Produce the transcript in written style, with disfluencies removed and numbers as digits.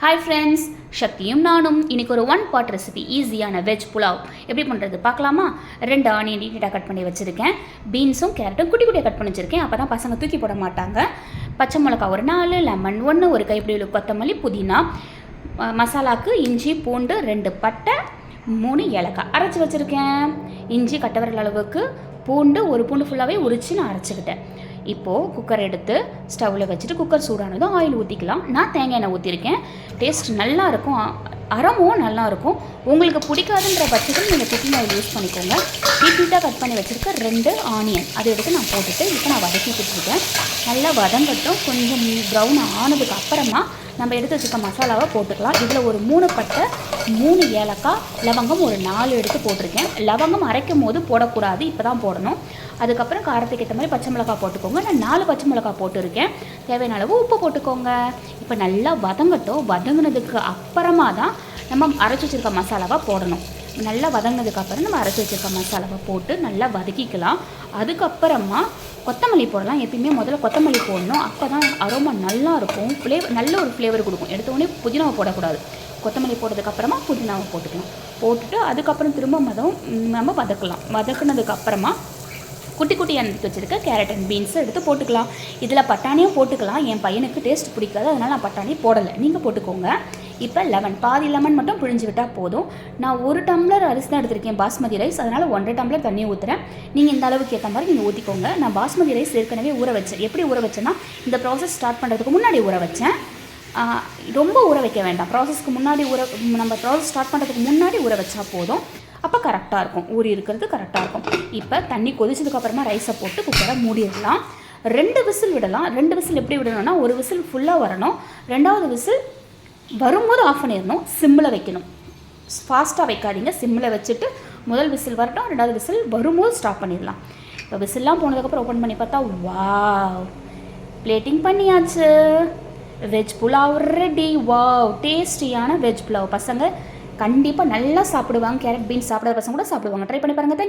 Hi friends, சக்தியும் நானும் இன்றைக்கி ஒரு ஒன் பாட் ரெசிபி ஈஸியான வெஜ் புலாவ் எப்படி பண்ணுறது பார்க்கலாமா. 2 ஆனியன் நீட்டாக கட் பண்ணி வச்சுருக்கேன். பீன்ஸும் கேரட்டும் குட்டி குட்டியாக கட் பண்ணி வச்சுருக்கேன். அப்போ தான் பசங்க தூக்கி போட மாட்டாங்க. பச்சை மிளகா ஒரு 4, லெமன் 1, ஒரு கைப்பிடி கொத்தமல்லி, புதினா, மசாலாவுக்கு இஞ்சி பூண்டு 2 பட்டை 3 ஏலக்காய் அரைச்சி வச்சுருக்கேன். இஞ்சி கட்டவரல் அளவுக்கு, பூண்டு ஒரு பூண்டு ஃபுல்லாகவே உரித்து நான் அரைச்சிக்கிட்டேன். இப்போது குக்கர் எடுத்து ஸ்டவ்வில் வச்சுட்டு குக்கர் சூடானதும் ஆயில் ஊற்றிக்கலாம். நான் தேங்காய் எண்ணெய் ஊற்றிருக்கேன். டேஸ்ட் நல்லாயிருக்கும், அறமும் நல்லாயிருக்கும். உங்களுக்கு பிடிக்காதுன்ற பட்சத்தில் நீங்கள் குக்கிங் ஆயில் யூஸ் பண்ணிக்கோங்க. நீட்டாக கட் பண்ணி வச்சுருக்க 2 ஆனியன் அதை எடுத்து நான் போட்டுட்டு இப்போ நான் வதக்கிட்டு இருக்கேன். நல்லா வதங்கட்டும். கொஞ்சம் ப்ரௌன் ஆனதுக்கு அப்புறமா நம்ம எடுத்து வச்சுக்க மசாலாவை போட்டுக்கலாம். இதில் ஒரு 3 பட்டை, 3 ஏலக்காய், லவங்கம் ஒரு 4 எடுத்து போட்டிருக்கேன். லவங்கம் அரைக்கும் போது போடக்கூடாது, இப்போ தான் போடணும். அதுக்கப்புறம் காரத்துக்கு ஏற்ற மாதிரி பச்சை மிளகாய் போட்டுக்கோங்க. நான் 4 பச்சை மிளகாய் போட்டிருக்கேன். தேவையான அளவு உப்பு போட்டுக்கோங்க. இப்போ நல்லா வதங்கட்டும். வதங்கினதுக்கு அப்புறமா தான் நம்ம அரைச்சி வச்சுருக்க மசாலாவை போடணும். நல்லா வதங்கினதுக்கப்புறம் நம்ம அரைச்சி வச்சுருக்க மசாலாவை போட்டு நல்லா வதக்கிக்கலாம். அதுக்கப்புறமா கொத்தமல்லி போடலாம். எப்பயுமே முதல்ல கொத்தமல்லி போடணும். அப்போ தான் அரோமா நல்லாயிருக்கும், நல்ல ஒரு ஃப்ளேவர் கொடுக்கும். எடுத்தோடனே புதினாவை போடக்கூடாது. கொத்தமல்லி போட்டதுக்கப்புறமா புதினாவை போட்டுக்கலாம். போட்டுட்டு அதுக்கப்புறம் திரும்ப நம்ம வதக்கலாம். வதக்குனதுக்கப்புறமா குட்டி குட்டியாக எடுத்து வச்சுருக்க கேரட் அண்ட் பீன்ஸை எடுத்து போட்டுக்கலாம். இதில் பட்டாணியும் போட்டுக்கலாம். என் பையனுக்கு டேஸ்ட் பிடிக்காது, அதனால் நான் பட்டாணி போடலை. நீங்கள் போட்டுக்கோங்க. இப்போ பாதி லெமன் மட்டும் பிழிஞ்சு விட்டால் போதும். நான் 1 டம்ளர் அரிசி தான் எடுத்திருக்கேன், பாஸ்மதி ரைஸ். அதனால் 1.5 டம்ளர் தண்ணியை ஊற்றுறேன். நீங்கள் இந்த அளவுக்கு ஏற்ற மாதிரி நீங்கள் ஊற்றிக்கோங்க. நான் பாஸ்மதி ரைஸ் ஏற்கனவே ஊற வச்சேன். எப்படி ஊற வச்சேன்னா, இந்த ப்ராசஸ் ஸ்டார்ட் பண்ணுறதுக்கு முன்னாடி ஊற வச்சேன். ரொம்ப ஊற வைக்க வேண்டாம். நம்ம ப்ராசஸ் ஸ்டார்ட் பண்ணுறதுக்கு முன்னாடி ஊற வச்சா போதும். அப்போ கரெக்டாக இருக்கும், ஊறி இருக்கிறது கரெக்டாக இருக்கும். இப்போ தண்ணி கொதிச்சதுக்கப்புறமா ரைஸை போட்டு குக்கரை மூடிடலாம். 2 விசில் விடலாம். 2 விசில் எப்படி விடணும்னா, ஒரு விசில் ஃபுல்லாக வரணும். 2வது விசில் வரும்போது ஆஃப் பண்ணிடணும். சிம்மில் வைக்கணும். ஃபாஸ்ட்டாக வைக்காதீங்க. சிம்மில் வச்சுட்டு முதல் விசில் வரட்டும். 2வது விசில் வரும்போது ஸ்டாப் பண்ணிடலாம். இப்போ விசில்லாம் போனதுக்கப்புறம் ஓப்பன் பண்ணி பார்த்தா வாவ், பிளேட்டிங் பண்ணியாச்சு. Veg pulao ready. வாவ், டேஸ்டியான வெஜ் புலாவ். பசங்க கண்டிப்பாக நல்லா சாப்பிடுவாங்க. கேரட் பீன்ஸ் சாப்பிடாத பசங்க கூட சாப்பிடுவாங்க. ட்ரை பண்ணி பாருங்கள்.